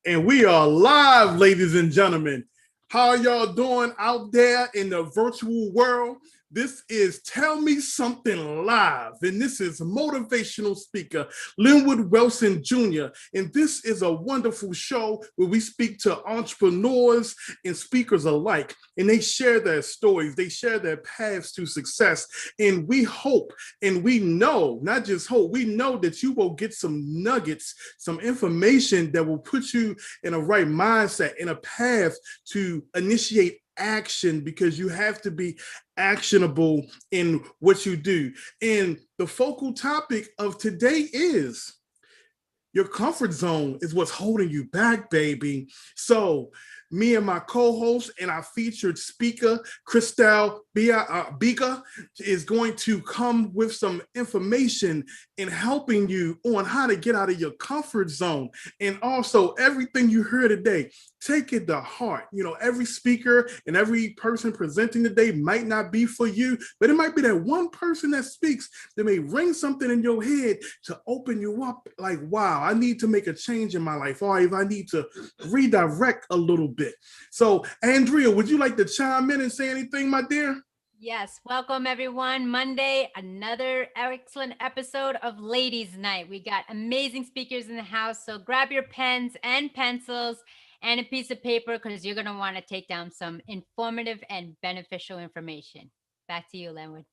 And we are live, ladies and gentlemen. How are y'all doing out there in the virtual world? This is Tell Me Something Live, and this is motivational speaker Lenwood Wilson Jr. And this is a wonderful show where we speak to entrepreneurs and speakers alike, and they share their stories, they share their paths to success. And we hope and we know, not just hope, we know that you will get some nuggets, some information that will put you in a right mindset, in a path to initiate action, because you have to be actionable in what you do. And the focal topic of today is your comfort zone is what's holding you back, baby. So me and my co-host and our featured speaker, Christelle Biiag, is going to come with some information in helping you on how to get out of your comfort zone. And also everything you heard today, take it to heart. You know, every speaker and every person presenting today might not be for you, but it might be that one person that speaks that may ring something in your head to open you up like, wow, I need to make a change in my life, or if I need to redirect a little bit. So, Andrea, would you like to chime in and say anything, my dear? Yes, welcome everyone. Monday, another excellent episode of Ladies Night. We got amazing speakers in the house, so grab your pens and pencils and a piece of paper because you're going to want to take down some informative and beneficial information. Back to you, Lenwood.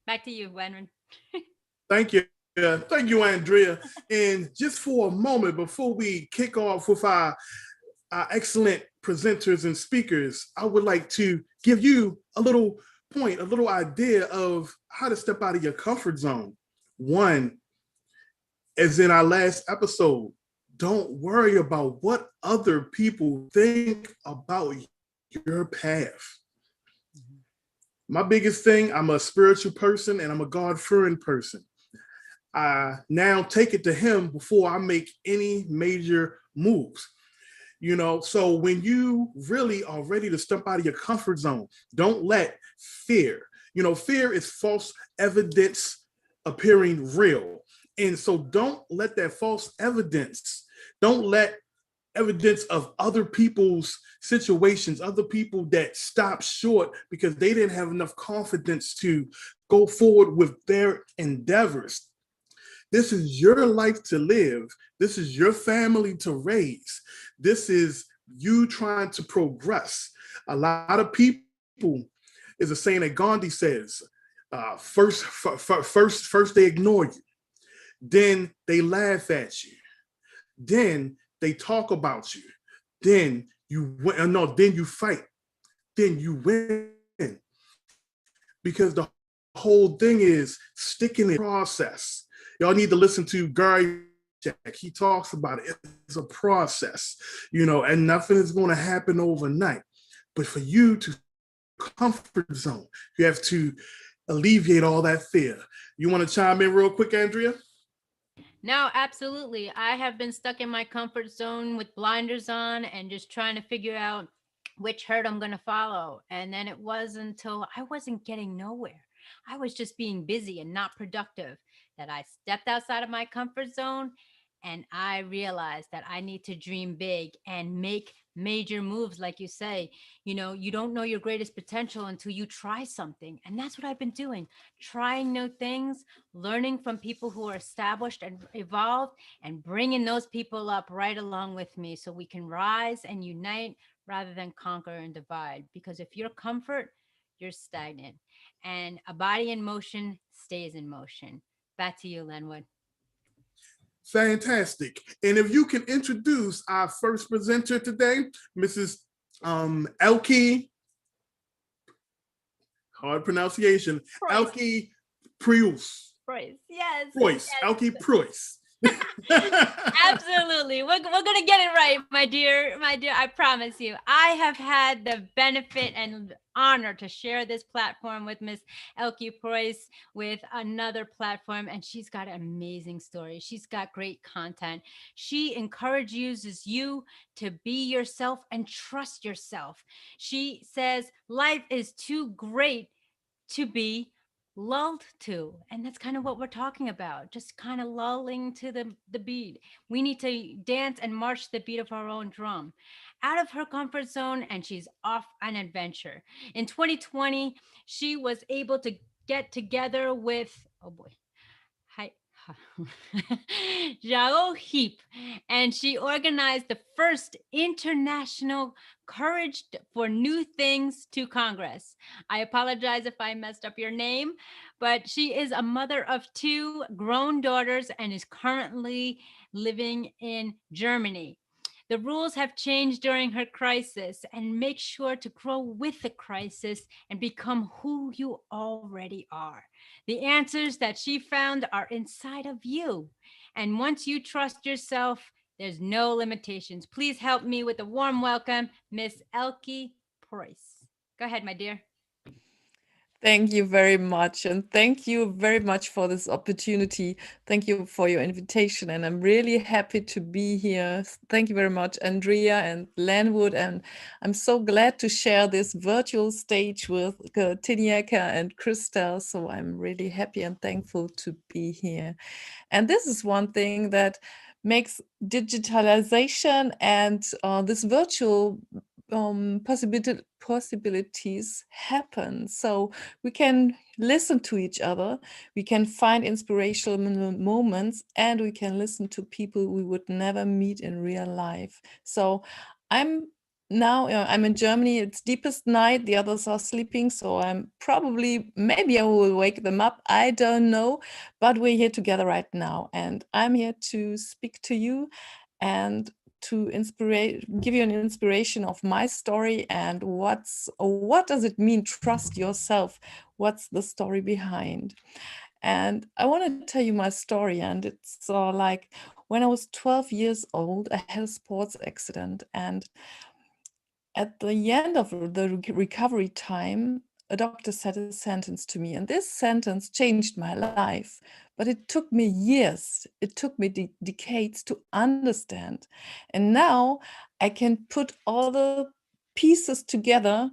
Back to you, Lenwood. Thank you. Thank you, Andrea. And just for a moment, before we kick off with our excellent presenters and speakers, I would like to give you a little point, a little idea of how to step out of your comfort zone. One, as in our last episode, don't worry about what other people think about your path. My biggest thing, I'm a spiritual person and I'm a God-fearing person. I now take it to him before I make any major moves. You know, so when you really are ready to step out of your comfort zone, don't let fear, fear is false evidence appearing real. And so don't let that false evidence, don't let evidence of other people's situations, other people that stopped short because they didn't have enough confidence to go forward with their endeavors. This is your life to live. This is your family to raise. This is you trying to progress. A lot of people, is a saying that Gandhi says, first they ignore you, then they laugh at you, then they talk about you, then you win. No, then you fight, then you win. Because the whole thing is sticking in the process. Y'all need to listen to Gary. He talks about it. It's a process, and nothing is going to happen overnight. But for you to comfort zone, you have to alleviate all that fear. You want to chime in real quick, Andrea? No, absolutely. I have been stuck in my comfort zone with blinders on and just trying to figure out which herd I'm going to follow. And then it was until I wasn't getting nowhere. I was just being busy and not productive that I stepped outside of my comfort zone and I realized that I need to dream big and make major moves. Like you say, you don't know your greatest potential until you try something. And that's what I've been doing, trying new things, learning from people who are established and evolved, and bringing those people up right along with me so we can rise and unite rather than conquer and divide. Because if you're comfort, you're stagnant. And a body in motion stays in motion. Back to you, Lenwood. Fantastic. And if you can introduce our first presenter today, Mrs. Elke, hard pronunciation, Preuss. Elke Preuss. Preuss. Yes. Preuss. Yes. Elke Preuss. Absolutely. We're going to get it right, my dear. My dear, I promise you. I have had the benefit and honor to share this platform with Miss Elke Preuss with another platform, and she's got an amazing story. She's got great content. She encourages you to be yourself and trust yourself. She says life is too great to be lulled to. And that's kind of what we're talking about, just kind of lulling to the beat. We need to dance and march to the beat of our own drum, out of her comfort zone, and she's off an adventure. In 2020, she was able to get together with, oh boy, hi, Zhao Heap, and she organized the first international Courage for New Things to Congress. I apologize if I messed up your name, but she is a mother of two grown daughters and is currently living in Germany. The rules have changed during her crisis, and make sure to grow with the crisis and become who you already are. The answers that she found are inside of you. And once you trust yourself, there's no limitations. Please help me with a warm welcome, Miss Elke Preuss. Go ahead, my dear. Thank you very much. And thank you very much for this opportunity. Thank you for your invitation. And I'm really happy to be here. Thank you very much, Andrea and Lenwood. And I'm so glad to share this virtual stage with Teniecka and Christelle. So I'm really happy and thankful to be here. And this is one thing that makes digitalization and this virtual possibilities happen. So we can listen to each other, we can find inspirational moments, and we can listen to people we would never meet in real life. So I'm now I'm in Germany. It's deepest night. The others are sleeping, so I'm probably maybe I will wake them up. I don't know, but we're here together right now, and I'm here to speak to you and to give you an inspiration of my story and what does it mean trust yourself, what's the story behind. And I want to tell you my story, and it's like when I was 12 years old, I had a sports accident, and at the end of the recovery time, a doctor said a sentence to me, and this sentence changed my life. But it took me years, it took me decades to understand. And now I can put all the pieces together.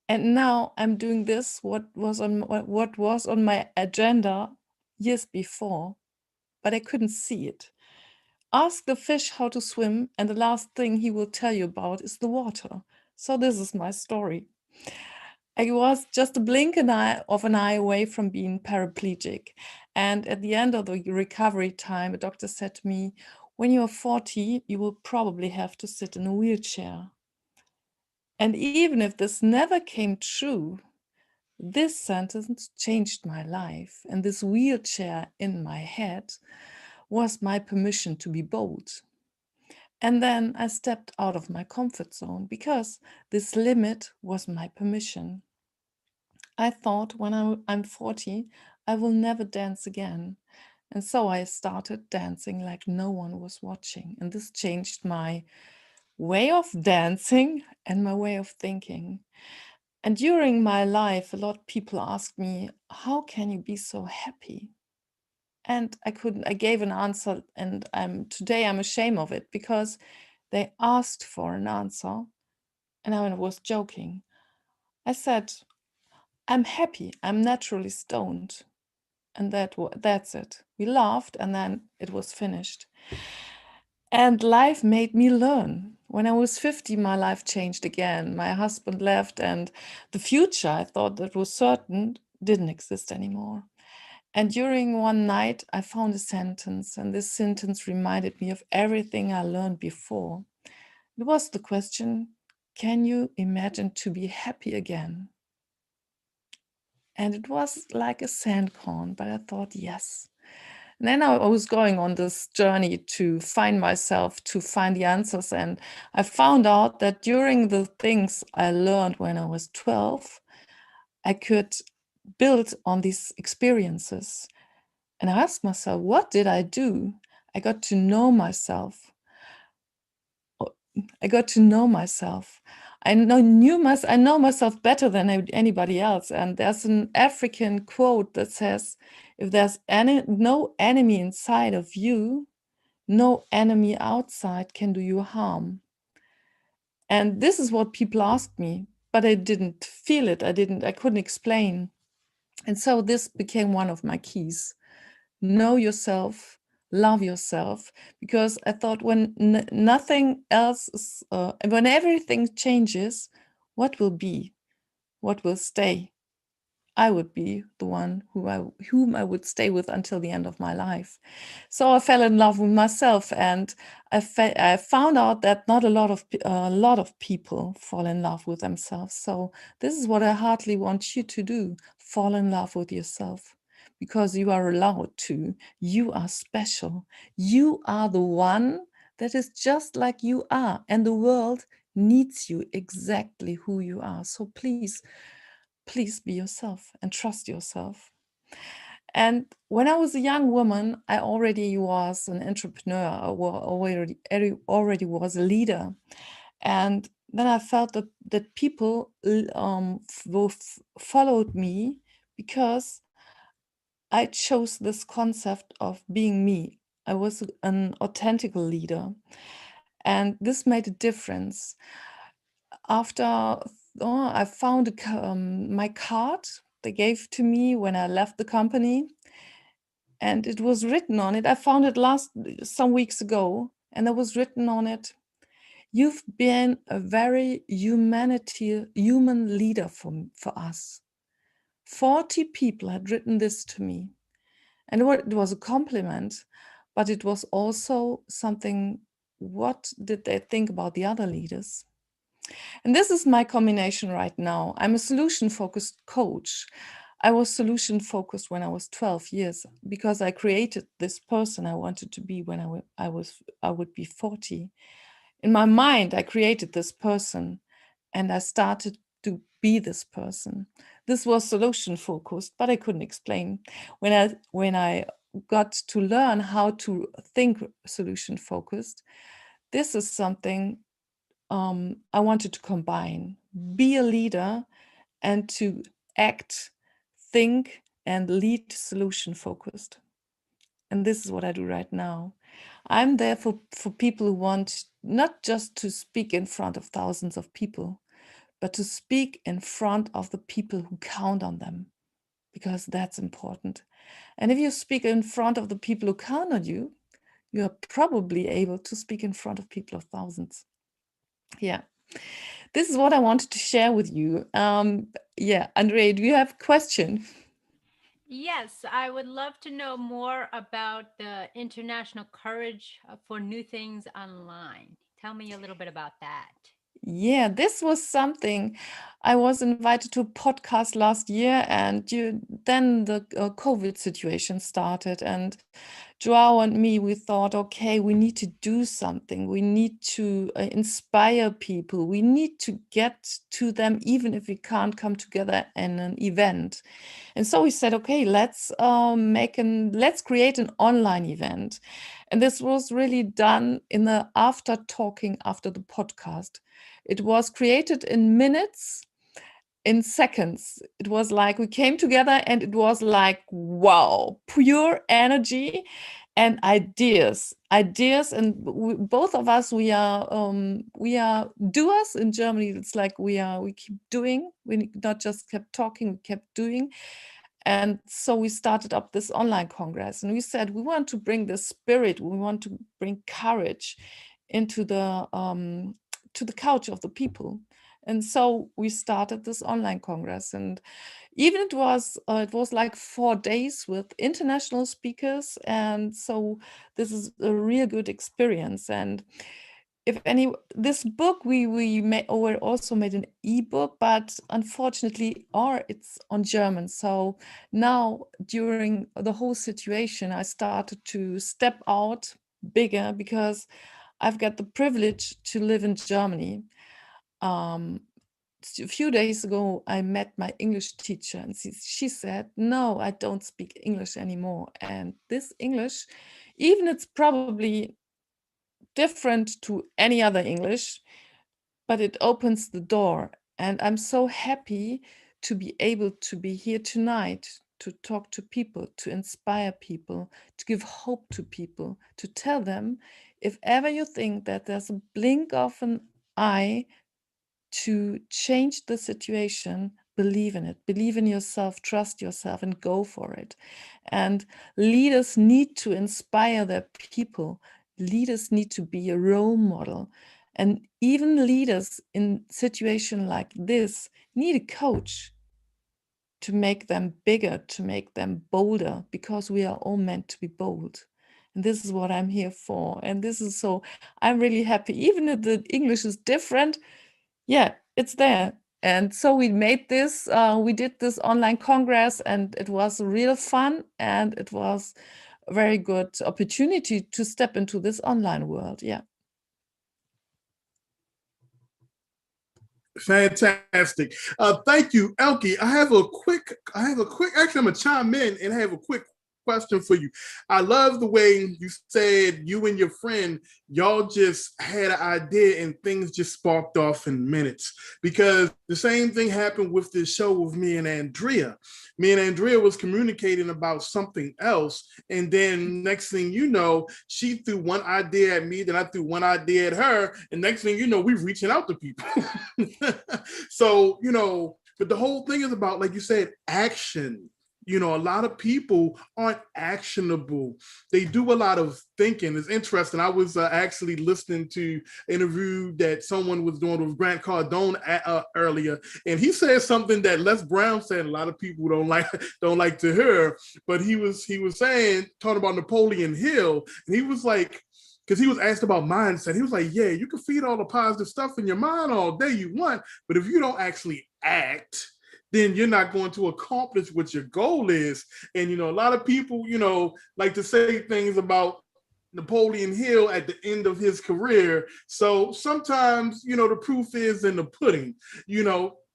And now I'm doing this, what was on my agenda years before, but I couldn't see it. Ask the fish how to swim, and the last thing he will tell you about is the water. So this is my story. I was just a blink of an eye away from being paraplegic. And at the end of the recovery time, a doctor said to me, when you are 40, you will probably have to sit in a wheelchair. And even if this never came true, this sentence changed my life. And this wheelchair in my head was my permission to be bold. And then I stepped out of my comfort zone because this limit was my permission. I thought when I'm 40, I will never dance again. And so I started dancing like no one was watching. And this changed my way of dancing and my way of thinking. And during my life, a lot of people asked me, how can you be so happy? And I gave an answer, and today I'm ashamed of it because they asked for an answer and I was joking. I said, I'm happy, I'm naturally stoned. And that's it. We laughed and then it was finished. And life made me learn. When I was 50, my life changed again. My husband left, and the future I thought that was certain didn't exist anymore. And during one night, I found a sentence, and this sentence reminded me of everything I learned before. It was the question, can you imagine to be happy again? And it was like a sand corn, but I thought, yes. And then I was going on this journey to find myself, to find the answers. And I found out that during the things I learned when I was 12, I could build on these experiences. And I asked myself, what did I do? I got to know myself. I got to know myself. I know myself better than anybody else. And there's an African quote that says, if there's no enemy inside of you, no enemy outside can do you harm. And this is what people asked me, but I didn't feel it. I couldn't explain. And so this became one of my keys. Know yourself, love yourself, because I thought when nothing else is, when everything changes, what will be? What will stay? I would be the one whom I would stay with until the end of my life. So I fell in love with myself, and I found out that not a lot of people fall in love with themselves. So this is what I heartily want you to do: fall in love with yourself, because you are allowed to. You are special. You are the one that is just like you are, and the world needs you exactly who you are. So please be yourself and trust yourself. And when I was a young woman, I already was an entrepreneur. I already was a leader. And then I felt that people followed me because I chose this concept of being me. I was an authentic leader. And this made a difference. After I found my card they gave to me when I left the company, and it was written on it. I found it some weeks ago, and there was written on it, "You've been a very human leader for us." 40 people had written this to me, and it was a compliment, but it was also something. What did they think about the other leaders? And this is my combination right now. I'm a solution-focused coach. I was solution-focused when I was 12 years because I created this person I wanted to be when I would be 40. In my mind, I created this person and I started to be this person. This was solution-focused, but I couldn't explain. When I got to learn how to think solution-focused, this is something I wanted to combine: be a leader and to act, think, and lead solution focused. And this is what I do right now. I'm there for people who want not just to speak in front of thousands of people, but to speak in front of the people who count on them, because that's important. And if you speak in front of the people who count on you, you are probably able to speak in front of people of thousands. Yeah. This is what I wanted to share with you. Yeah, Andrea, do you have a question? Yes, I would love to know more about the international courage for new things online. Tell me a little bit about that. Yeah, this was something. I was invited to a podcast last year, and then the COVID situation started, and Joao and me, we thought, okay, we need to do something. We need to inspire people. We need to get to them, even if we can't come together in an event. And so we said, okay, let's create an online event. And this was really done after the podcast. It was created in minutes, in seconds. It was like we came together and it was like, wow, pure energy and ideas. And both of us, we are doers in Germany. It's like we keep doing. We not just kept talking, we kept doing. And so we started up this online congress, and we said we want to bring the spirit, we want to bring courage into to the couch of the people. And so we started this online congress, and even it was like 4 days with international speakers. And so this is a real good experience. And this book we also made an ebook, but unfortunately it's on German. So now during the whole situation I started to step out bigger, because I've got the privilege to live in Germany. A few days ago I met my English teacher, and she said, no, I don't speak English anymore. And this English, even it's probably different to any other English, but it opens the door. And I'm so happy to be able to be here tonight, to talk to people, to inspire people, to give hope to people, to tell them, if ever you think that there's a blink of an eye to change the situation, believe in it, believe in yourself, trust yourself, and go for it. And leaders need to inspire their people. Leaders need to be a role model. And even leaders in situation like this need a coach to make them bigger, to make them bolder, because we are all meant to be bold. And this is what I'm here for. And this is so, I'm really happy. Even if the English is different, yeah, it's there. And so we made this, we did this online congress, and it was real fun. And it was a very good opportunity to step into this online world. Yeah. Fantastic. Thank you, Elke. I have a quick, actually, I'm gonna chime in and have a quick question for you. I love the way you said you and your friend, y'all just had an idea and things just sparked off in minutes, because the same thing happened with this show with me and Andrea. Me and Andrea was communicating about something else, and then next thing you know, she threw one idea at me, then I threw one idea at her, and next thing you know, we're reaching out to people. So, but the whole thing is about, like you said, action. A lot of people aren't actionable. They do a lot of thinking. It's interesting. I was actually listening to an interview that someone was doing with Grant Cardone earlier, and he said something that Les Brown said a lot of people don't like to hear. But he was saying, talking about Napoleon Hill, and he was like, because he was asked about mindset, he was like, yeah, you can feed all the positive stuff in your mind all day you want, but if you don't actually act, then you're not going to accomplish what your goal is. And, a lot of people, like to say things about Napoleon Hill at the end of his career. So sometimes, the proof is in the pudding,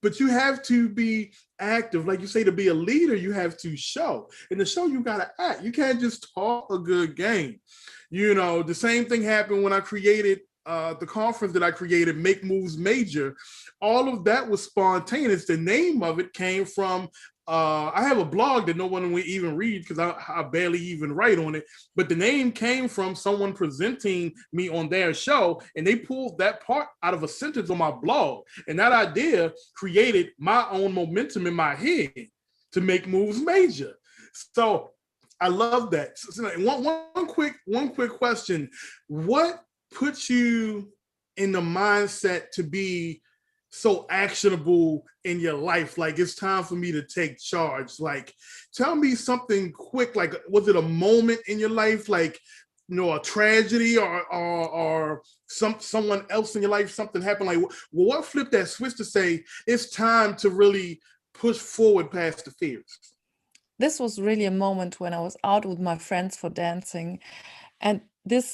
but you have to be active. Like you say, to be a leader, you have to show. And to show, you got to act. You can't just talk a good game. The same thing happened when I created the conference that I created, Make Moves Major. All of that was spontaneous. The name of it came from, I have a blog that no one will even read because I barely even write on it, but the name came from someone presenting me on their show, and they pulled that part out of a sentence on my blog. And that idea created my own momentum in my head to make moves major. So I love that. So one quick question. What puts you in the mindset to be so actionable in your life? Like, it's time for me to take charge. Like, tell me something quick. Like, was it a moment in your life, like, a tragedy or someone else in your life, something happened? Like, what flipped that switch to say it's time to really push forward past the fears? This was really a moment when I was out with my friends for dancing, and it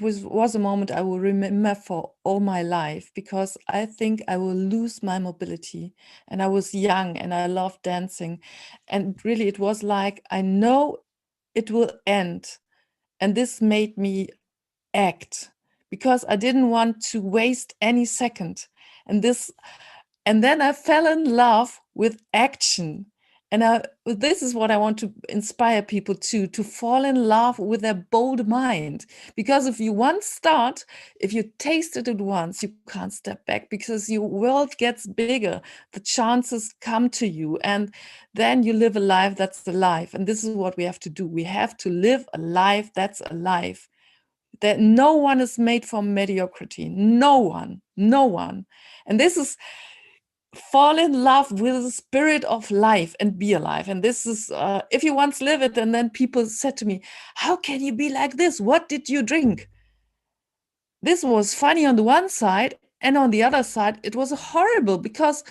was a moment I will remember for all my life, because I think I will lose my mobility. And I was young and I loved dancing, and really it was like, I know it will end, and this made me act, because I didn't want to waste any second. And then I fell in love with action. And this is what I want to inspire people to fall in love with their bold mind. Because if you once start, if you tasted it once, you can't step back, because your world gets bigger. The chances come to you, and then you live a life that's alive. And this is what we have to do. We have to live a life that's alive. That no one is made for mediocrity. No one. And this is, fall in love with the spirit of life and be alive. And this is, if you once live it. And then people said to me, how can you be like this? What did you drink? This was funny on the one side, and on the other side, it was horrible, because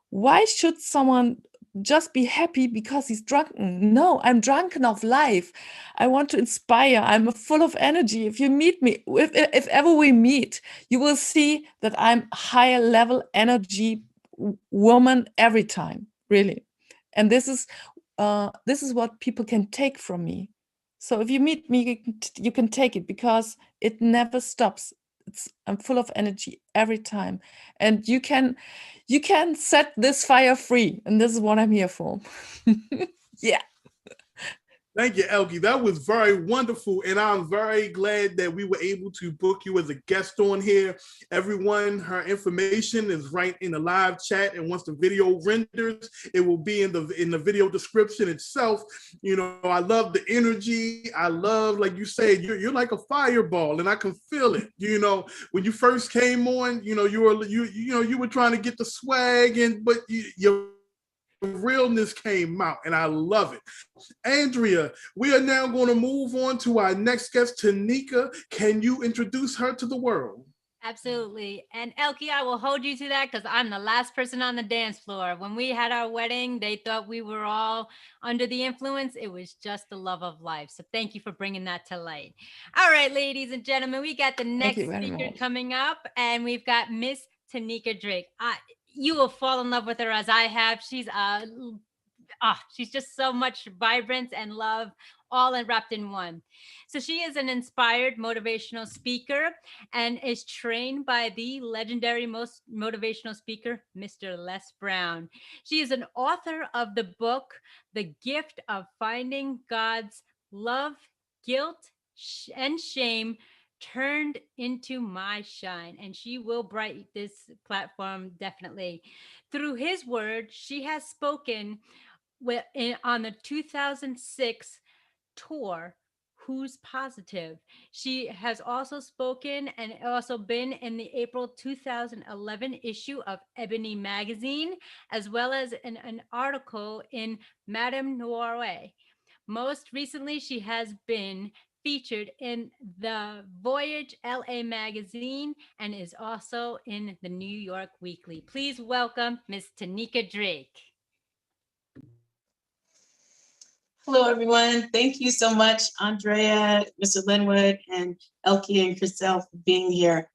why should someone just be happy because he's drunken? No, I'm drunken of life. I want to inspire. I'm full of energy. If you meet me, if ever we meet, you will see that I'm higher level energy woman every time, really. And this is what people can take from me. So if you meet me, you can take it, because it never stops. I'm full of energy every time, and you can set this fire free, and this is what I'm here for. Yeah. Thank you, Elke. That was very wonderful. And I'm very glad that we were able to book you as a guest on here. Everyone, her information is right in the live chat. And once the video renders, it will be in the video description itself. You know, I love the energy. I love, like you said, you're like a fireball, and I can feel it. You know, when you first came on, you know, you were trying to get the swag, but your realness came out, and I love it. Andrea, we are now going to move on to our next guest, Teniecka. Can you introduce her to the world? Absolutely. And Elke, I will hold you to that because I'm the last person on the dance floor. When we had our wedding, they thought we were all under the influence. It was just the love of life. So thank you for bringing that to light. All right, ladies and gentlemen, we got the next speaker coming up, and we've got Miss Teniecka Drake. You will fall in love with her as I have. She's just so much vibrance and love, all wrapped in one. So she is an inspired motivational speaker and is trained by the legendary motivational speaker, Mr. Les Brown. She is an author of the book, The Gift of Finding God's Love, Guilt, and Shame Turned into My Shine, and she will brighten this platform definitely. Through his word, she has spoken on the 2006 tour, Who's Positive. She has also spoken and also been in the April 2011 issue of Ebony magazine, as well as an article in Madame Noire. Most recently, she has been featured in the Voyage LA magazine and is also in the New York Weekly. Please welcome Miss Teniecka Drake. Hello, everyone. Thank you so much, Andrea, Mr. Lenwood, and Elke and Christelle for being here.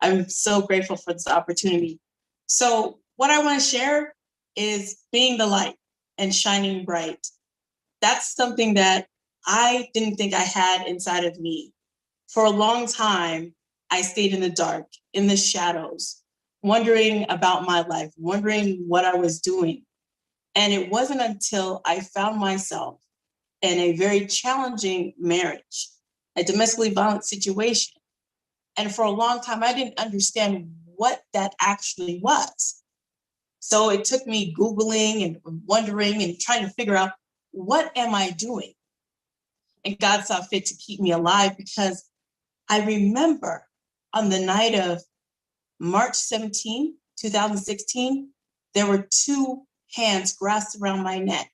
I'm so grateful for this opportunity. So what I want to share is being the light and shining bright. That's something that I didn't think I had inside of me. For a long time, I stayed in the dark, in the shadows, wondering about my life, wondering what I was doing. And it wasn't until I found myself in a very challenging marriage, a domestically violent situation. And for a long time, I didn't understand what that actually was. So it took me Googling and wondering and trying to figure out, what am I doing? And God saw fit to keep me alive, because I remember on the night of March 17, 2016, there were two hands grasped around my neck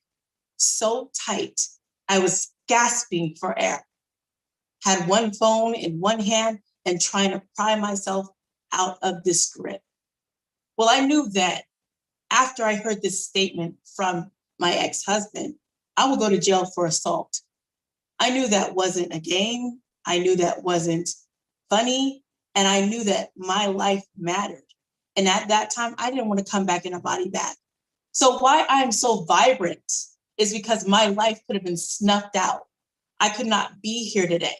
so tight, I was gasping for air. Had one phone in one hand and trying to pry myself out of this grip. Well, I knew that after I heard this statement from my ex-husband, I would go to jail for assault. I knew that wasn't a game. I knew that wasn't funny. And I knew that my life mattered. And at that time, I didn't want to come back in a body bag. So why I'm so vibrant is because my life could have been snuffed out. I could not be here today.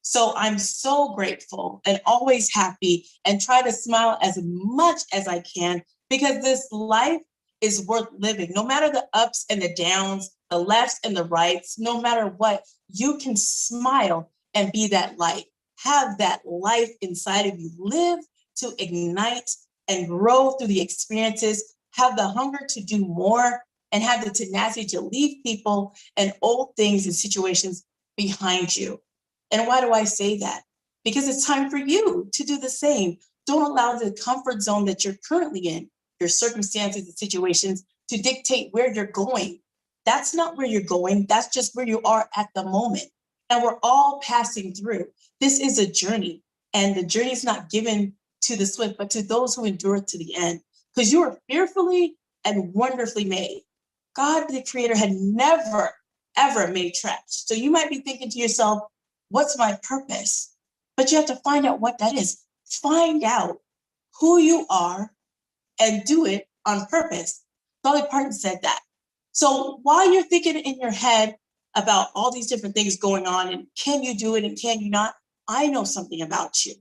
So I'm so grateful and always happy and try to smile as much as I can, because this life is worth living. No matter the ups and the downs, the lefts and the rights, no matter what, you can smile and be that light. Have that life inside of you. Live to ignite and grow through the experiences. Have the hunger to do more, and have the tenacity to leave people and old things and situations behind you. And why do I say that? Because it's time for you to do the same. Don't allow the comfort zone that you're currently in, your circumstances and situations, to dictate where you're going. That's not where you're going. That's just where you are at the moment. And we're all passing through. This is a journey, and the journey is not given to the swift, but to those who endure to the end, because you are fearfully and wonderfully made. God, the creator, had never, ever made trash. So you might be thinking to yourself, what's my purpose? But you have to find out what that is. Find out who you are and do it on purpose. Dolly Parton said that. So while you're thinking in your head about all these different things going on, and can you do it and can you not, I know something about you.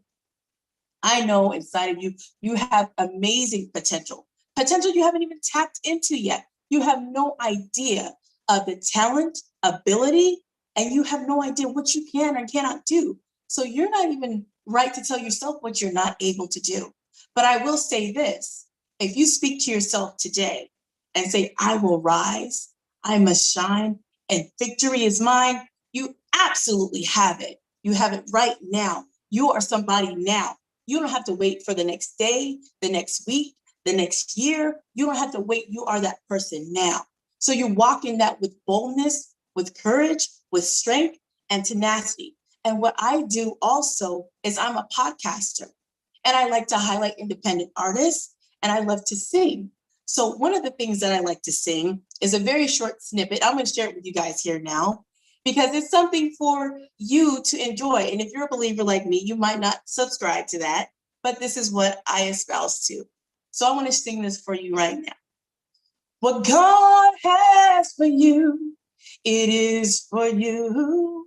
I know inside of you, you have amazing potential you haven't even tapped into yet. You have no idea of the talent, ability, and you have no idea what you can and cannot do. So you're not even right to tell yourself what you're not able to do. But I will say this, if you speak to yourself today and say, I will rise, I must shine, and victory is mine, you absolutely have it. You have it right now. You are somebody now. You don't have to wait for the next day, the next week, the next year. You don't have to wait. You are that person now. So you walk in that with boldness, with courage, with strength, and tenacity. And what I do also is I'm a podcaster, and I like to highlight independent artists, and I love to sing. So one of the things that I like to sing is a very short snippet. I'm going to share it with you guys here now, because it's something for you to enjoy. And if you're a believer like me, you might not subscribe to that, but this is what I espouse to. So I want to sing this for you right now. What God has for you, it is for you.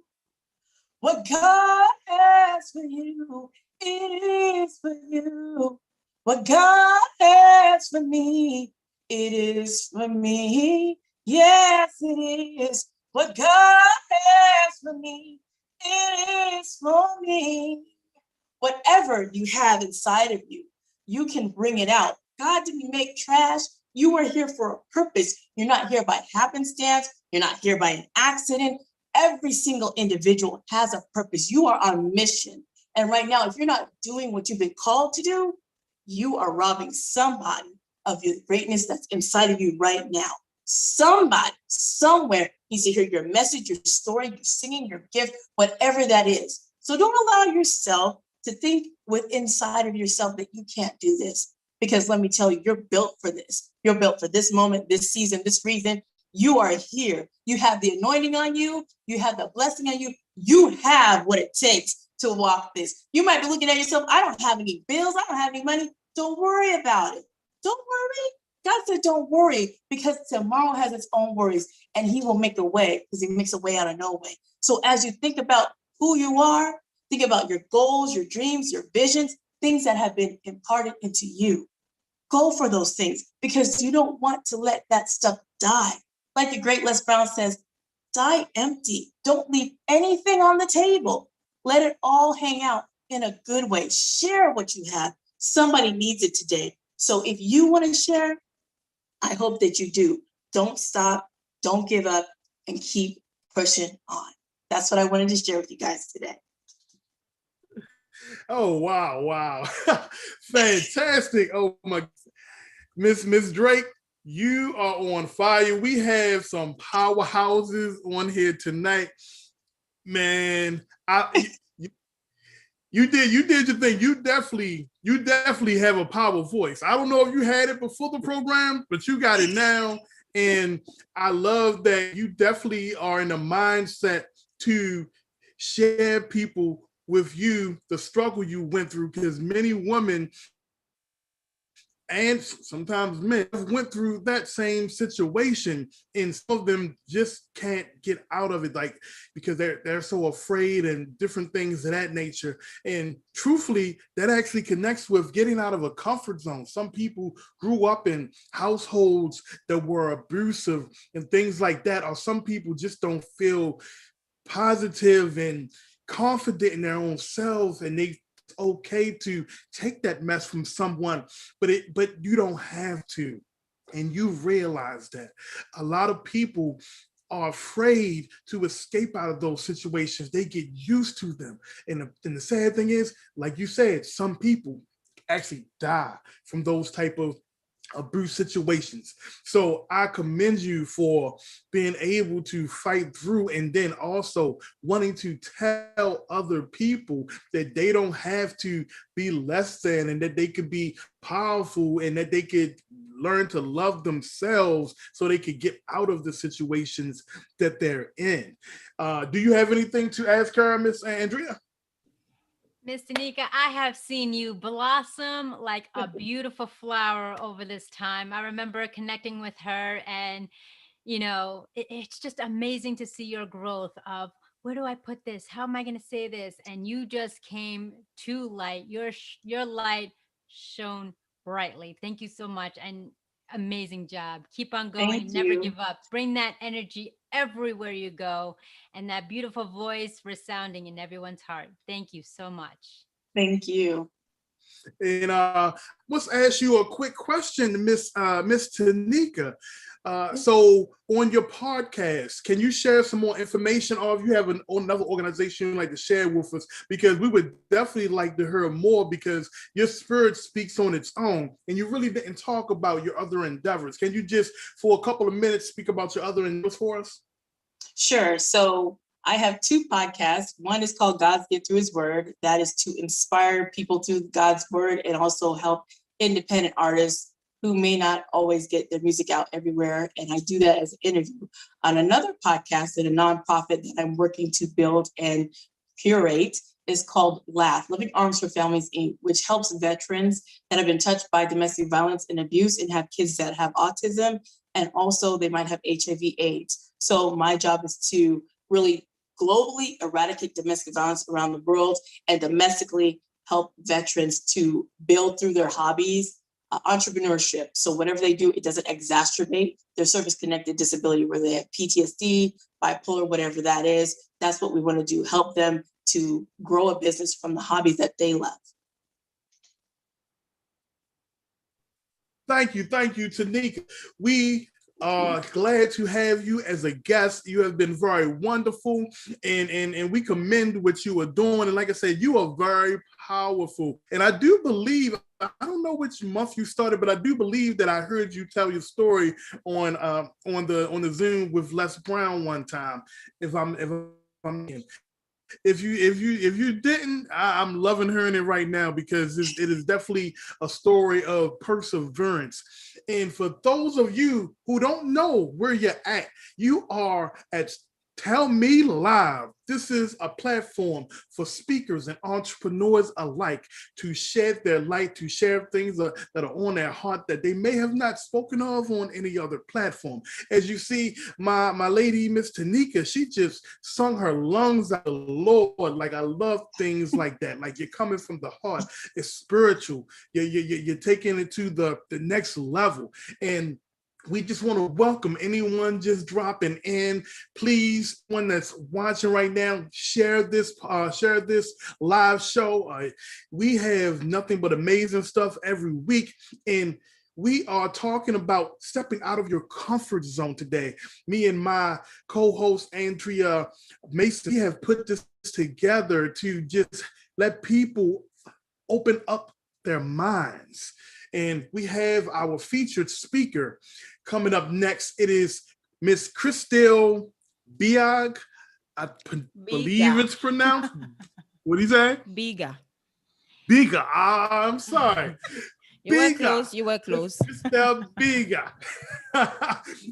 What God has for you, it is for you. What God has for me, it is for me. Yes, it is. What God has for me, it is for me. Whatever you have inside of you, you can bring it out. God didn't make trash. You are here for a purpose. You're not here by happenstance. You're not here by an accident. Every single individual has a purpose. You are on mission. And right now, if you're not doing what you've been called to do, you are robbing somebody of your greatness that's inside of you right now. Somebody, somewhere needs to hear your message, your story, your singing, your gift, whatever that is. So don't allow yourself to think with inside of yourself that you can't do this. Because let me tell you, you're built for this. You're built for this moment, this season, this reason. You are here. You have the anointing on you. You have the blessing on you. You have what it takes to walk this. You might be looking at yourself, I don't have any bills. I don't have any money. Don't worry about it. Don't worry. God said, don't worry, because tomorrow has its own worries, and he will make a way, because he makes a way out of no way. So as you think about who you are, think about your goals, your dreams, your visions, things that have been imparted into you. Go for those things, because you don't want to let that stuff die. Like the great Les Brown says, die empty. Don't leave anything on the table. Let it all hang out in a good way. Share what you have. Somebody needs it today. So if you want to share, I hope that you do. Don't stop, don't give up, and keep pushing on. That's what I wanted to share with you guys today. Oh, wow. Fantastic. Oh my, Miss Drake, you are on fire. We have some powerhouses on here tonight. Man, you did your thing. You definitely have a power voice. I don't know if you had it before the program, but you got it now. And I love that you definitely are in a mindset to share people with you the struggle you went through, because many women and sometimes men went through that same situation, and some of them just can't get out of it, like because they're so afraid and different things of that nature. And truthfully, that actually connects with getting out of a comfort zone. Some people grew up in households that were abusive and things like that, or some people just don't feel positive and confident in their own selves, and it's okay to take that mess from someone, but you don't have to. And you realize that a lot of people are afraid to escape out of those situations. They get used to them. And the sad thing is, like you said, some people actually die from those type of abuse situations. So I commend you for being able to fight through, and then also wanting to tell other people that they don't have to be less than, and that they could be powerful, and that they could learn to love themselves so they could get out of the situations that they're in. Do you have anything to ask her, Miss Andrea? Miss Teniecka, I have seen you blossom like a beautiful flower over this time. I remember connecting with her, and it's just amazing to see your growth of, where do I put this? How am I going to say this? And you just came to light. Your light shone brightly. Thank you so much. And amazing job. Keep on going. Thank Never you. give up. Bring that energy everywhere you go, and that beautiful voice resounding in everyone's heart. Thank you so much. Thank you. And let's ask you a quick question, Miss Teniecka. So on your podcast, can you share some more information, or if you have another organization you'd like to share with us? Because we would definitely like to hear more, because your spirit speaks on its own, and you really didn't talk about your other endeavors. Can you just, for a couple of minutes, speak about your other endeavors for us? Sure. So I have two podcasts. One is called God's Gift Through His Word. That is to inspire people through God's Word and also help independent artists who may not always get their music out everywhere. And I do that as an interview. On another podcast in a nonprofit that I'm working to build and curate is called LAUGH, Living Arms for Families, Inc., which helps veterans that have been touched by domestic violence and abuse and have kids that have autism, and also they might have HIV/AIDS. So my job is to really globally eradicate domestic violence around the world and domestically help veterans to build through their hobbies, entrepreneurship. So whatever they do, it doesn't exacerbate their service-connected disability, whether they have PTSD, bipolar, whatever that is. That's what we want to do, help them to grow a business from the hobbies that they love. Thank you, Teniecka. We are glad to have you as a guest. You have been very wonderful, and we commend what you are doing. And like I said, you are very powerful. And I do believe, I don't know which month you started, but I do believe that I heard you tell your story on the Zoom with Les Brown one time. If you didn't, I'm loving hearing it right now, because it is definitely a story of perseverance. And for those of you who don't know where you're at, you are at Tell Me Live. This is a platform for speakers and entrepreneurs alike to shed their light, to share things that are on their heart that they may have not spoken of on any other platform. As you see, my lady, Miss Teniecka, she just sung her lungs out, the Lord. Like, I love things like that. Like, you're coming from the heart. It's spiritual. You're taking it to the next level. And we just want to welcome anyone just dropping in. Please, one that's watching right now, share this live show. We have nothing but amazing stuff every week, and we are talking about stepping out of your comfort zone today. Me and my co-host, Andrea Mason, we have put this together to just let people open up their minds. And we have our featured speaker coming up next. It is Miss Christelle Biiag. I believe it's pronounced. What do you say? Biiag. Biiag. I'm sorry. You were close. You were close. Christelle Biiag.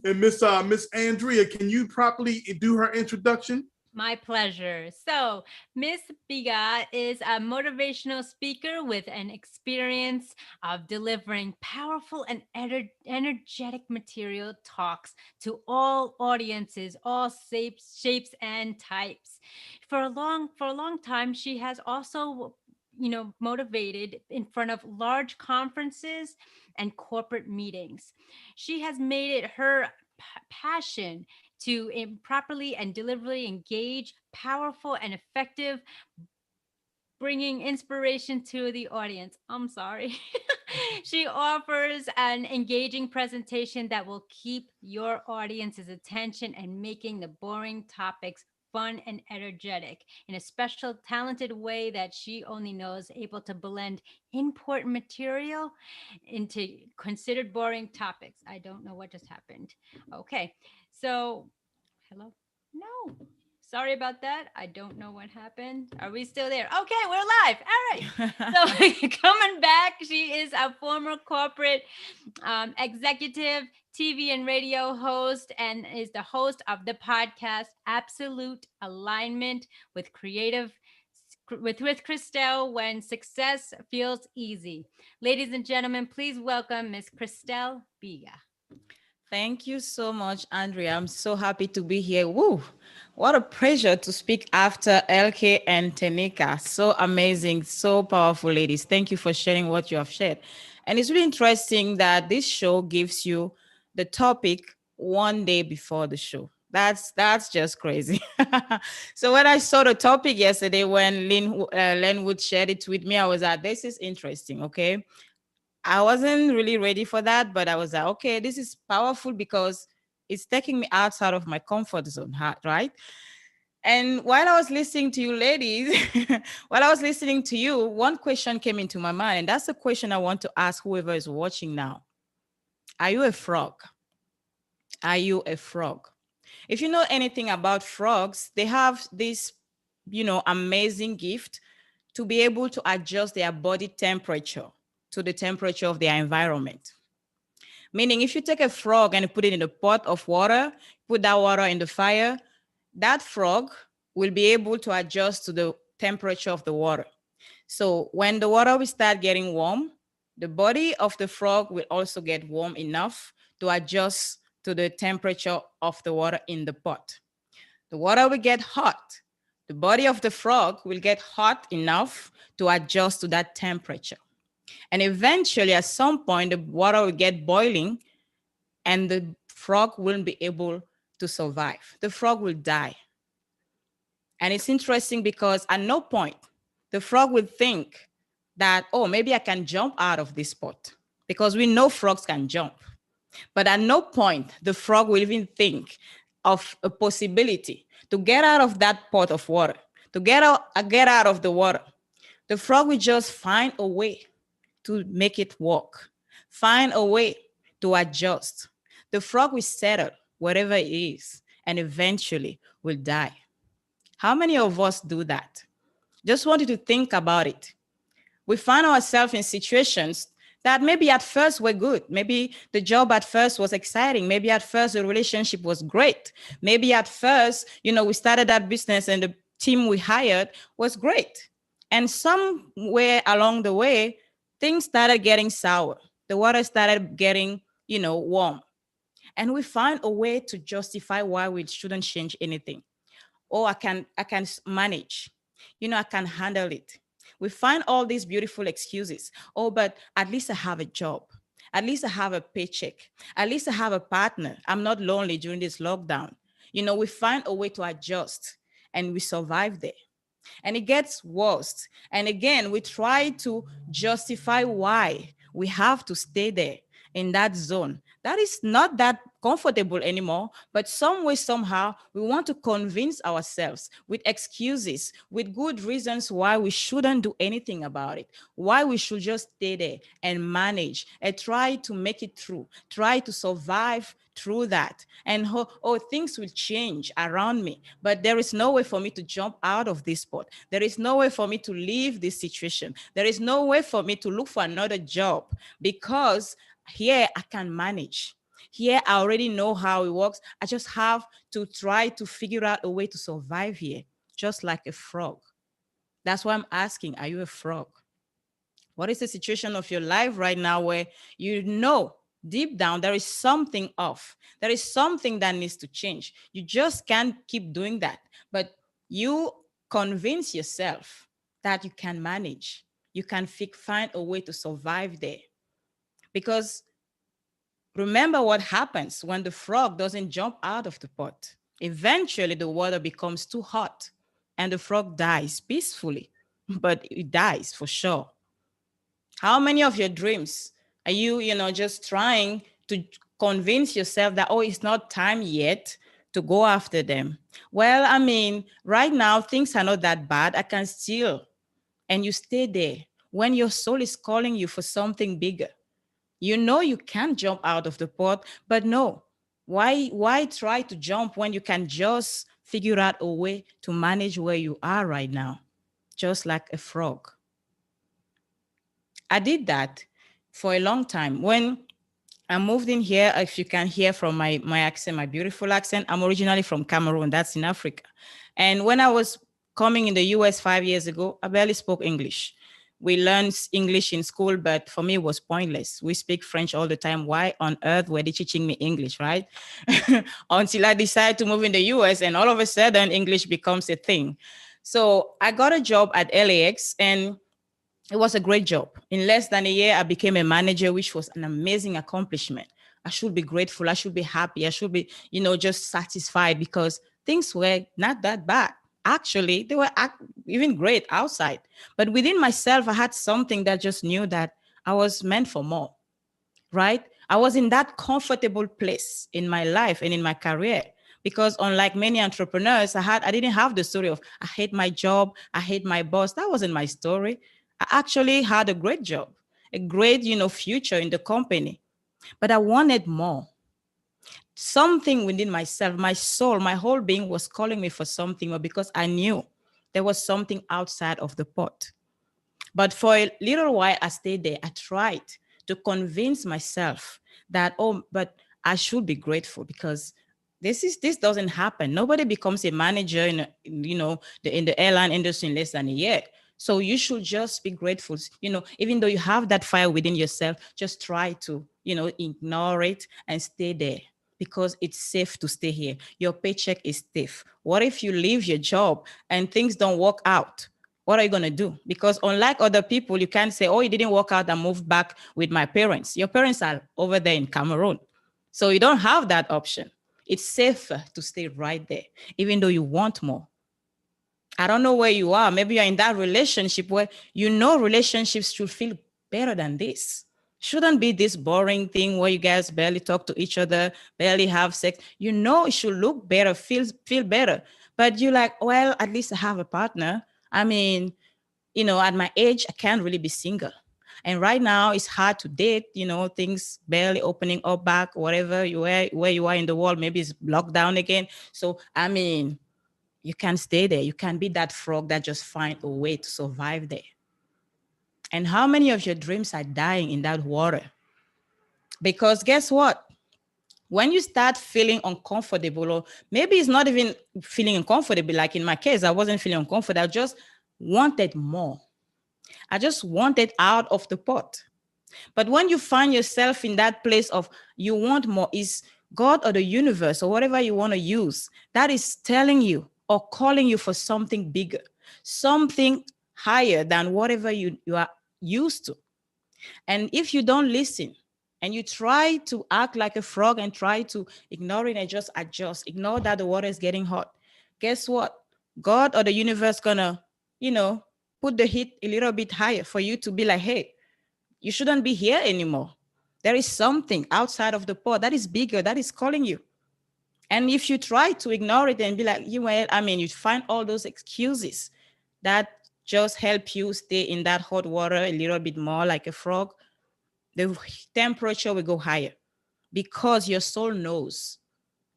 And Miss Andrea, can you properly do her introduction? My pleasure. So, Miss Biiag is a motivational speaker with an experience of delivering powerful and energetic material talks to all audiences, all shapes and types. For a long time, she has also motivated in front of large conferences and corporate meetings. She has made it her passion to properly and deliberately engage, powerful and effective, bringing inspiration to the audience. I'm sorry. She offers an engaging presentation that will keep your audience's attention and making the boring topics fun and energetic in a special, talented way that she only knows, able to blend important material into considered boring topics. I don't know what just happened. Okay. So, hello? No. Sorry about that. I don't know what happened. Are we still there? Okay, we're live. All right. So, coming back, she is a former corporate executive, TV and radio host, and is the host of the podcast Absolute Alignment with Christelle, when success feels easy. Ladies and gentlemen, please welcome Miss Christelle Biiag. Thank you so much, Andrea. I'm so happy to be here. Woo! What a pleasure to speak after Elke and Teniecka. So amazing, so powerful, ladies. Thank you for sharing what you have shared. And it's really interesting that this show gives you the topic one day before the show. That's just crazy. So when I saw the topic yesterday, when Lenwood shared it with me, I was like, this is interesting, okay? I wasn't really ready for that, but I was like, okay, this is powerful because it's taking me outside of my comfort zone, right? And while I was listening to you ladies, while I was listening to you, one question came into my mind, and that's the question I want to ask whoever is watching now. Are you a frog? Are you a frog? If you know anything about frogs, they have this, amazing gift to be able to adjust their body temperature to the temperature of their environment. Meaning, if you take a frog and put it in a pot of water, put that water in the fire, that frog will be able to adjust to the temperature of the water. So when the water will start getting warm, the body of the frog will also get warm enough to adjust to the temperature of the water in the pot. The water will get hot. The body of the frog will get hot enough to adjust to that temperature. And eventually, at some point, the water will get boiling and the frog won't be able to survive. The frog will die. And it's interesting because at no point the frog will think that, oh, maybe I can jump out of this pot, because we know frogs can jump. But at no point the frog will even think of a possibility to get out of that pot of water, to get out of the water. The frog will just find a way to make it work, find a way to adjust. The frog will settle wherever it is and eventually will die. How many of us do that? Just want you to think about it. We find ourselves in situations that maybe at first were good. Maybe the job at first was exciting. Maybe at first the relationship was great. Maybe at first, we started that business and the team we hired was great. And somewhere along the way, things started getting sour. The water started getting, warm. And we find a way to justify why we shouldn't change anything. Oh, I can manage. I can handle it. We find all these beautiful excuses. Oh, but at least I have a job. At least I have a paycheck. At least I have a partner. I'm not lonely during this lockdown. We find a way to adjust and we survive there. And it gets worse. And again, we try to justify why we have to stay there in that zone. That is not that comfortable anymore, but some way, somehow, we want to convince ourselves with excuses, with good reasons why we shouldn't do anything about it, why we should just stay there and manage and try to make it through, try to survive through that. And things will change around me, but there is no way for me to jump out of this spot. There is no way for me to leave this situation. There is no way for me to look for another job, because here I can manage. Here I already know how it works. I just have to try to figure out a way to survive here, just like a frog. That's why I'm asking, are you a frog? What is the situation of your life right now where deep down there is something off? There is something that needs to change. You just can't keep doing that. But you convince yourself that you can manage. You can find a way to survive there. Because remember what happens when the frog doesn't jump out of the pot. Eventually, the water becomes too hot and the frog dies peacefully, but it dies for sure. How many of your dreams are you, just trying to convince yourself that, oh, it's not time yet to go after them? Well, right now, things are not that bad. I can still, and you stay there when your soul is calling you for something bigger. You can jump out of the pot, but no. Why try to jump when you can just figure out a way to manage where you are right now, just like a frog? I did that for a long time. When I moved in here, if you can hear from my accent, my beautiful accent, I'm originally from Cameroon, that's in Africa. And when I was coming in the US 5 years ago, I barely spoke English. We learned English in school, but for me, it was pointless. We speak French all the time. Why on earth were they teaching me English, right? Until I decided to move in the US, and all of a sudden, English becomes a thing. So I got a job at LAX, and It was a great job. In less than a year, I became a manager, which was an amazing accomplishment. I should be grateful. I should be happy. I should be, just satisfied because things were not that bad. Actually, they were even great outside. But within myself, I had something that just knew that I was meant for more, right? I was in that comfortable place in my life and in my career because unlike many entrepreneurs, I didn't have the story of I hate my job, I hate my boss. That wasn't my story. I actually had a great job, a great, future in the company, but I wanted more. Something within myself, my soul, my whole being was calling me for something more because I knew there was something outside of the pot. But for a little while, I stayed there. I tried to convince myself that, oh, but I should be grateful because this doesn't happen. Nobody becomes a manager in the airline industry in less than a year. So you should just be grateful. Even though you have that fire within yourself, just try to, ignore it and stay there because it's safe to stay here. Your paycheck is safe. What if you leave your job and things don't work out? What are you going to do? Because unlike other people, you can't say, oh, it didn't work out, I moved back with my parents. Your parents are over there in Cameroon. So you don't have that option. It's safer to stay right there, even though you want more. I don't know where you are. Maybe you're in that relationship where relationships should feel better than this. Shouldn't be this boring thing where you guys barely talk to each other, barely have sex. It should look better, feel better. But you're like, well, at least I have a partner. I mean, at my age, I can't really be single. And right now it's hard to date, things barely opening up back, whatever where you are in the world, maybe it's locked down again. So, I mean, you can't stay there. You can't be that frog that just find a way to survive there. And how many of your dreams are dying in that water? Because guess what? When you start feeling uncomfortable, or maybe it's not even feeling uncomfortable, like in my case, I wasn't feeling uncomfortable. I just wanted more. I just wanted out of the pot. But when you find yourself in that place of you want more, is God or the universe or whatever you want to use, that is telling you or calling you for something bigger, something higher than whatever you are used to. And if you don't listen and you try to act like a frog and try to ignore it and just adjust, ignore that the water is getting hot, guess what? God or the universe gonna, put the heat a little bit higher for you to be like, hey, you shouldn't be here anymore. There is something outside of the pot that is bigger, that is calling you. And if you try to ignore it and be like, you find all those excuses that just help you stay in that hot water a little bit more like a frog, the temperature will go higher because your soul knows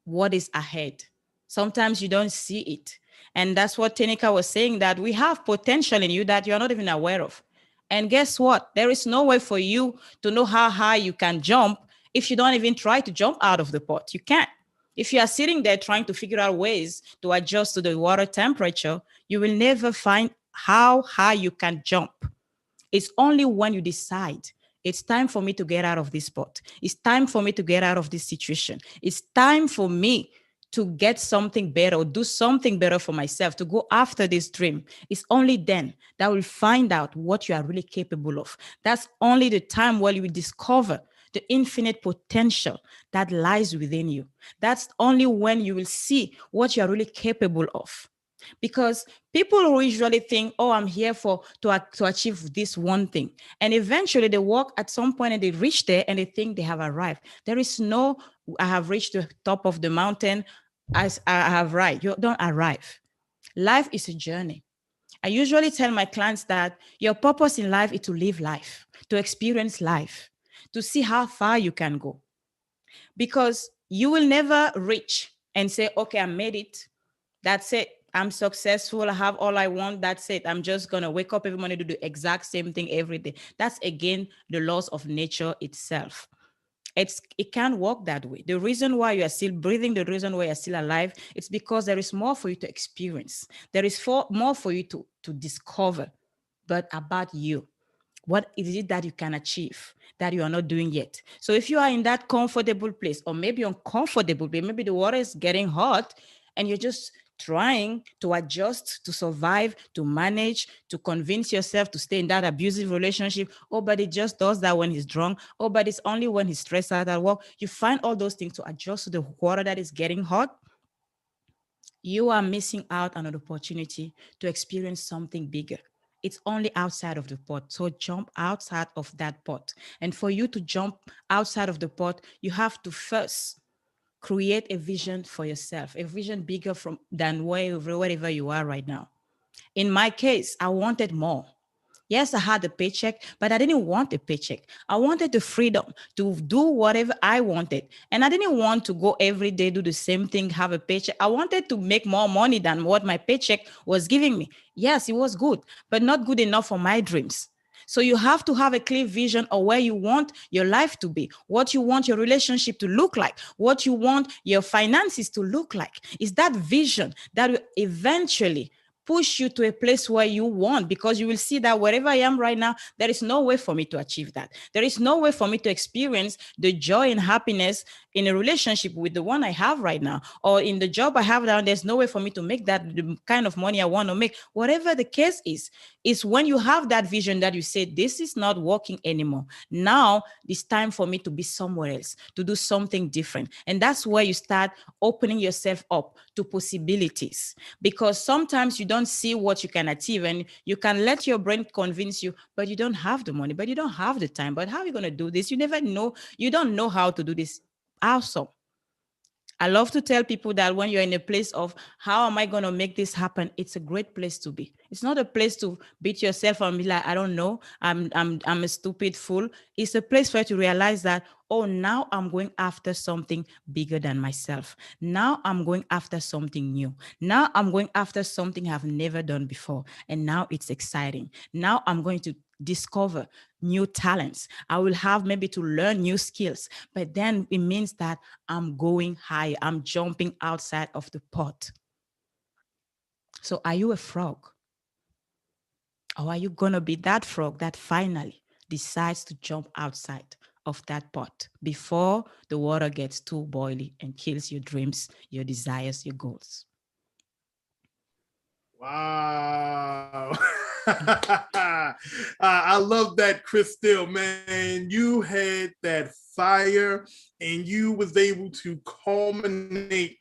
what is ahead. Sometimes you don't see it. And that's what Teniecka was saying, that we have potential in you that you're not even aware of. And guess what? There is no way for you to know how high you can jump if you don't even try to jump out of the pot. You can't. If you are sitting there trying to figure out ways to adjust to the water temperature, you will never find how high you can jump. It's only when you decide, it's time for me to get out of this pot. It's time for me to get out of this situation. It's time for me to get something better or do something better for myself, to go after this dream. It's only then that we'll find out what you are really capable of. That's only the time where you will discover the infinite potential that lies within you. That's only when you will see what you are really capable of. Because people who usually think, oh, I'm here to achieve this one thing. And eventually they walk at some point and they reach there and they think they have arrived. There is no, I have reached the top of the mountain, I have arrived. You don't arrive. Life is a journey. I usually tell my clients that your purpose in life is to live life, to experience life, to see how far you can go. Because you will never reach and say, okay, I made it. That's it. I'm successful. I have all I want. That's it. I'm just going to wake up every morning to do the exact same thing every day. That's, again, the laws of nature itself. It can't work that way. The reason why you are still breathing, the reason why you're still alive, it's because there is more for you to experience. There is more for you to discover, but about you. What is it that you can achieve that you are not doing yet? So if you are in that comfortable place, or maybe uncomfortable, maybe the water is getting hot and you're just trying to adjust, to survive, to manage, to convince yourself to stay in that abusive relationship. Oh, but he just does that when he's drunk. Oh, but it's only when he's stressed out at work. You find all those things to adjust to the water that is getting hot. You are missing out on an opportunity to experience something bigger. It's only outside of the pot. So jump outside of that pot. And for you to jump outside of the pot, you have to first create a vision for yourself, a vision bigger from than wherever you are right now. In my case, I wanted more. Yes, I had a paycheck, but I didn't want a paycheck. I wanted the freedom to do whatever I wanted. And I didn't want to go every day, do the same thing, have a paycheck. I wanted to make more money than what my paycheck was giving me. Yes, it was good, but not good enough for my dreams. So you have to have a clear vision of where you want your life to be, what you want your relationship to look like, what you want your finances to look like. Is that vision that will eventually push you to a place where you want, because you will see that wherever I am right now, there is no way for me to achieve that. There is no way for me to experience the joy and happiness in a relationship with the one I have right now, or in the job I have now. There's no way for me to make that the kind of money I want to make. Whatever the case is when you have that vision that you say, this is not working anymore. Now it's time for me to be somewhere else, to do something different. And that's where you start opening yourself up to possibilities, because sometimes you don't see what you can achieve, and you can let your brain convince you, but you don't have the money, but you don't have the time, but how are you going to do this? You never know. You don't know how to do this. Also, I love to tell people that when you're in a place of how am I going to make this happen, it's a great place to be. It's not a place to beat yourself and be like, I don't know, I'm a stupid fool. It's a place for you to realize that, oh, now I'm going after something bigger than myself. Now I'm going after something new. Now I'm going after something I've never done before. And now it's exciting. Now I'm going to discover new talents. I will have maybe to learn new skills, but then it means that I'm going higher. I'm jumping outside of the pot. So are you a frog? Or are you going to be that frog that finally decides to jump outside of that pot before the water gets too boily and kills your dreams, your desires, your goals? Wow. I love that, Christelle, man. You had that fire and you was able to culminate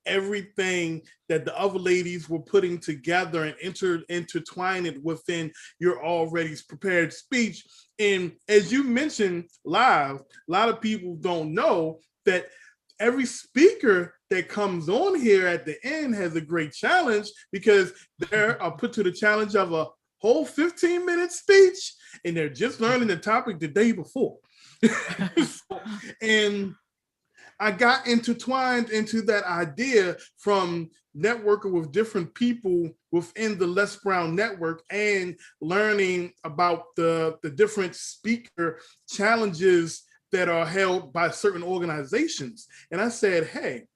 everything that the other ladies were putting together and intertwine it within your already prepared speech. And as you mentioned live, a lot of people don't know that every speaker that comes on here at the end has a great challenge, because they're put to the challenge of a whole 15-minute speech and they're just learning the topic the day before. And I got intertwined into that idea from networking with different people within the Les Brown network and learning about the different speaker challenges that are held by certain organizations. And I said, hey,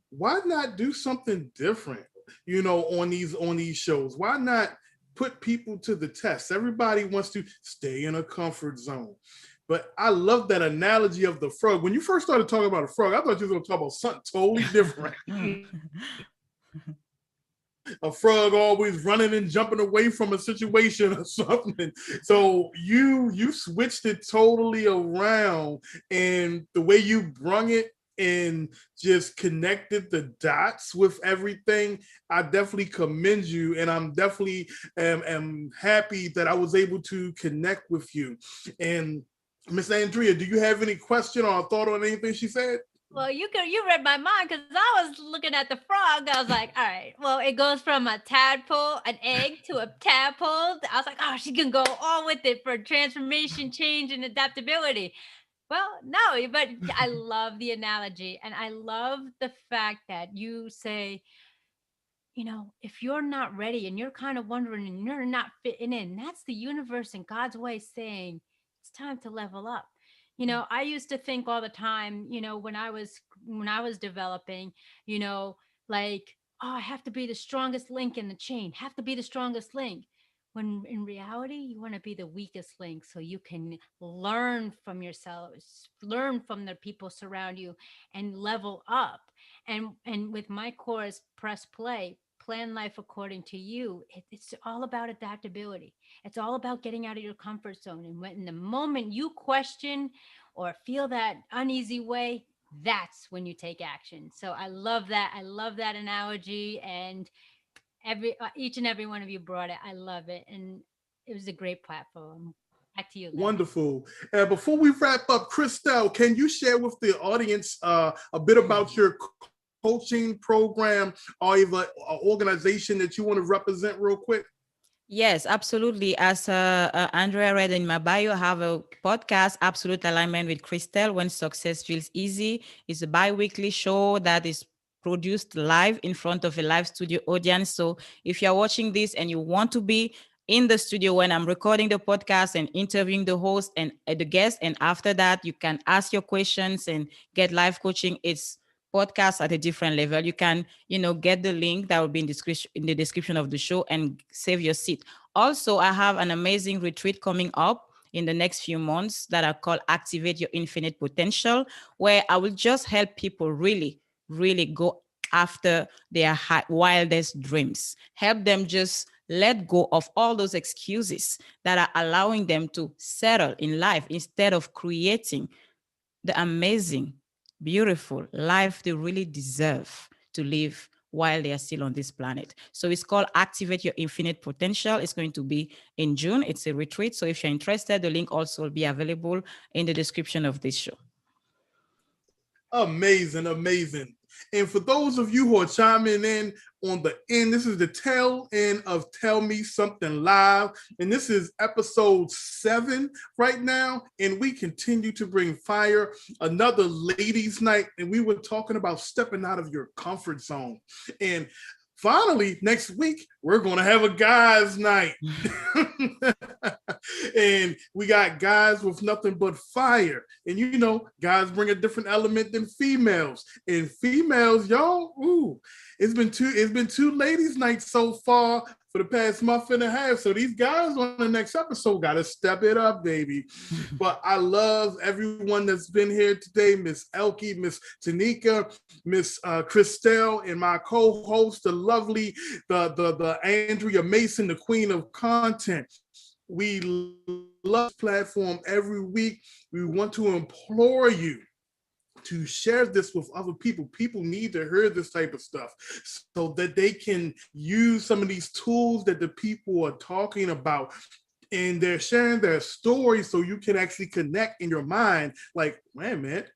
why not do something different, on these shows? Why not put people to the test? Everybody wants to stay in a comfort zone. But I love that analogy of the frog. When you first started talking about a frog, I thought you were going to talk about something totally different. A frog always running and jumping away from a situation or something. So you switched it totally around, and the way you brung it and just connected the dots with everything, I definitely commend you, and I'm definitely am happy that I was able to connect with you. And Miss Andrea, do you have any question or thought on anything she said? Well, you read my mind, because I was looking at the frog. I was like, all right, well, it goes from a tadpole, an egg, to a tadpole. I was like, oh, she can go all with it for transformation, change, and adaptability. Well, no, but I love the analogy, and I love the fact that you say, if you're not ready and you're kind of wondering and you're not fitting in, that's the universe and God's way saying it's time to level up. I used to think all the time, when I was developing, like, oh, I have to be the strongest link in the chain, have to be the strongest link. When in reality, you want to be the weakest link so you can learn from yourselves, learn from the people surround you, and level up. And with my course, Press Play, Plan Life According to You, it's all about adaptability. It's all about getting out of your comfort zone. And when the moment you question or feel that uneasy way, that's when you take action. So I love that. I love that analogy. And each and every one of you brought it. I love it. And it was a great platform. Back to you, Len. Wonderful. Before we wrap up, Christelle, can you share with the audience a bit about your coaching program or even an organization that you want to represent real quick? Yes, absolutely. As Andrea read in my bio, I have a podcast, Absolute Alignment with Christelle, When Success Feels Easy. It's a bi-weekly show that is produced live in front of a live studio audience. So if you're watching this and you want to be in the studio when I'm recording the podcast and interviewing the host and the guest, and after that, you can ask your questions and get live coaching. It's podcast at a different level. You can, get the link that will be in the description of the show and save your seat. Also, I have an amazing retreat coming up in the next few months that are called Activate Your Infinite Potential, where I will just help people really, really go after their wildest dreams. Help them just let go of all those excuses that are allowing them to settle in life instead of creating the amazing, beautiful life they really deserve to live while they are still on this planet. So it's called Activate Your Infinite Potential. It's going to be in June. It's a retreat. So if you're interested, the link also will be available in the description of this show. Amazing, amazing. And for those of you who are chiming in on the end, this is the tail end of Tell Me Something Live. And this is episode 7 right now. And we continue to bring fire, another ladies' night. And we were talking about stepping out of your comfort zone. And finally, next week, we're going to have a guys' night. And we got guys with nothing but fire. And guys bring a different element than females. And females, y'all, it's been two ladies' nights so far for the past month and a half. So these guys on the next episode got to step it up, baby. But I love everyone that's been here today, Miss Elke, Miss Teniecka, Miss Christelle, and my co-host, the lovely, the Andrea Mason, the queen of content. We love this platform every week. We want to implore you to share this with other people. People need to hear this type of stuff so that they can use some of these tools that the people are talking about. And they're sharing their stories so you can actually connect in your mind like, wait a minute,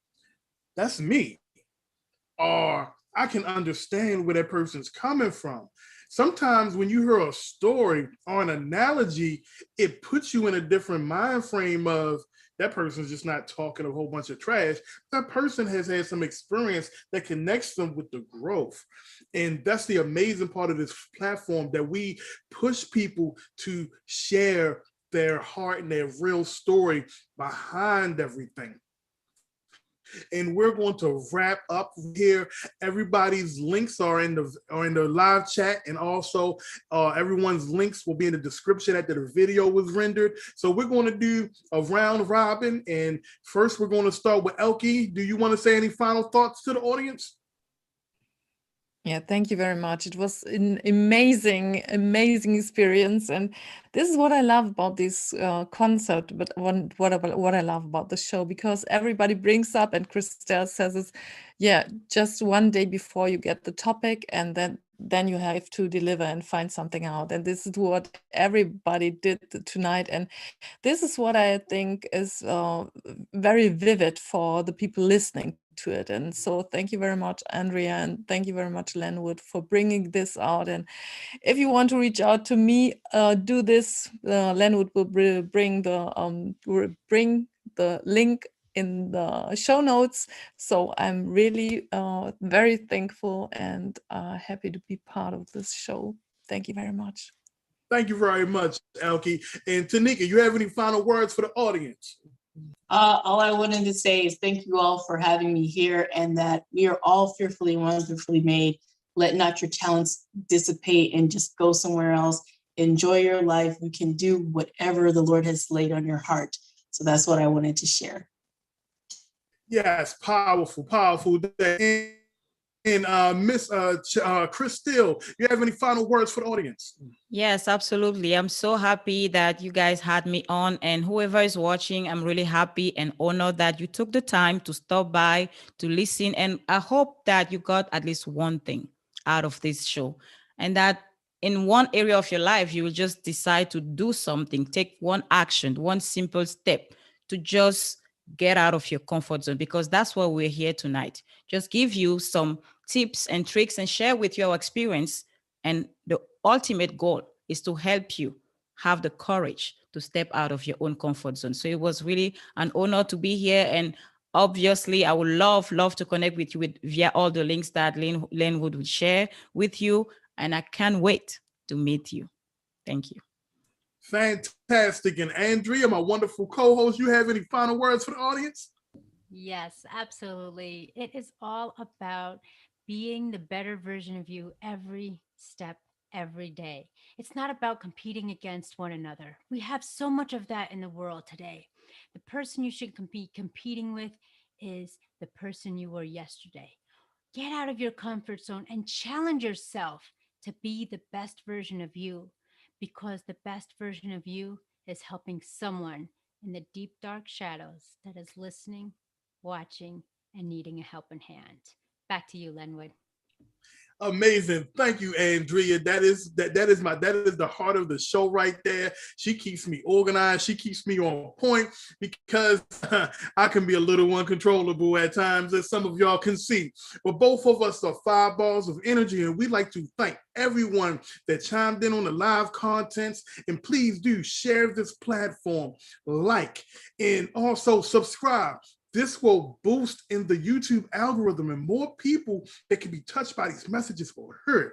that's me. Or I can understand where that person's coming from. Sometimes when you hear a story or an analogy, it puts you in a different mind frame of that person's just not talking a whole bunch of trash. That person has had some experience that connects them with the growth. And that's the amazing part of this platform, that we push people to share their heart and their real story behind everything. And we're going to wrap up here. Everybody's links are in the live chat, and also everyone's links will be in the description after the video was rendered. So we're going to do a round robin, and first we're going to start with Elke. Do you want to say any final thoughts to the audience? Yeah, thank you very much. It was an amazing experience, and this is what I love about this concept. But what I love about the show, because everybody brings up, and Christelle says is, just one day before you get the topic, and then you have to deliver and find something out. And this is what everybody did tonight, and this is what I think is very vivid for the people listening to it. And so thank you very much, Andrea, and thank you very much, Lenwood, for bringing this out. And if you want to reach out to me, do this. Lenwood will bring the link in the show notes. So I'm really very thankful and happy to be part of this show. Thank you very much. Thank you very much, Elke. And Teniecka, you have any final words for the audience? All I wanted to say is thank you all for having me here, and that we are all fearfully and wonderfully made. Let not your talents dissipate and just go somewhere else. Enjoy your life. You can do whatever the Lord has laid on your heart. So that's what I wanted to share. Yes, powerful, powerful. Miss Christelle, you have any final words for the audience? Yes, absolutely. I'm so happy that you guys had me on, and whoever is watching, I'm really happy and honored that you took the time to stop by to listen. And I hope that you got at least one thing out of this show, and that in one area of your life, you will just decide to do something, take one action, one simple step to just get out of your comfort zone, because that's why we're here tonight. Just give you some tips and tricks and share with you our experience. And the ultimate goal is to help you have the courage to step out of your own comfort zone. So it was really an honor to be here. And obviously, I would love to connect with you via all the links that Lenwood would share with you. And I can't wait to meet you. Thank you. Fantastic. And Andrea, my wonderful co-host, you have any final words for the audience? Yes, absolutely. It is all about being the better version of you every step, every day. It's not about competing against one another. We have so much of that in the world today. The person you should be competing with is the person you were yesterday. Get out of your comfort zone and challenge yourself to be the best version of you, because the best version of you is helping someone in the deep, dark shadows that is listening, watching, and needing a helping hand. Back to you, Lenwood. Amazing. Thank you, Andrea. That is the heart of the show right there. She keeps me organized. She keeps me on point, because I can be a little uncontrollable at times, as some of y'all can see. But both of us are fireballs of energy, and we'd like to thank everyone that chimed in on the live contents. And please do share this platform, like, and also subscribe. This will boost in the YouTube algorithm, and more people that can be touched by these messages will hear it.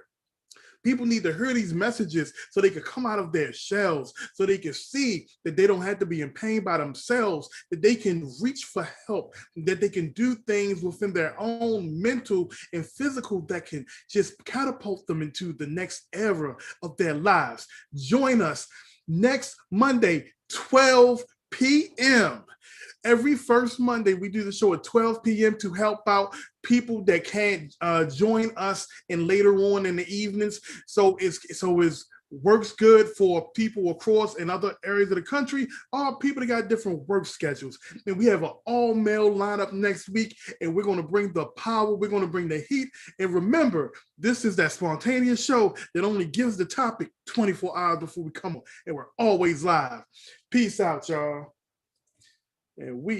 People need to hear these messages so they can come out of their shells, so they can see that they don't have to be in pain by themselves, that they can reach for help, that they can do things within their own mental and physical that can just catapult them into the next era of their lives. Join us next Monday, 12 p.m. Every first Monday, we do the show at 12 p.m. to help out people that can't join us in later on in the evenings. So it's works good for people across in other areas of the country, or people that got different work schedules. And we have an all-male lineup next week, and we're going to bring the power, we're going to bring the heat. And remember, this is that spontaneous show that only gives the topic 24 hours before we come on, and we're always live. Peace out, y'all. And we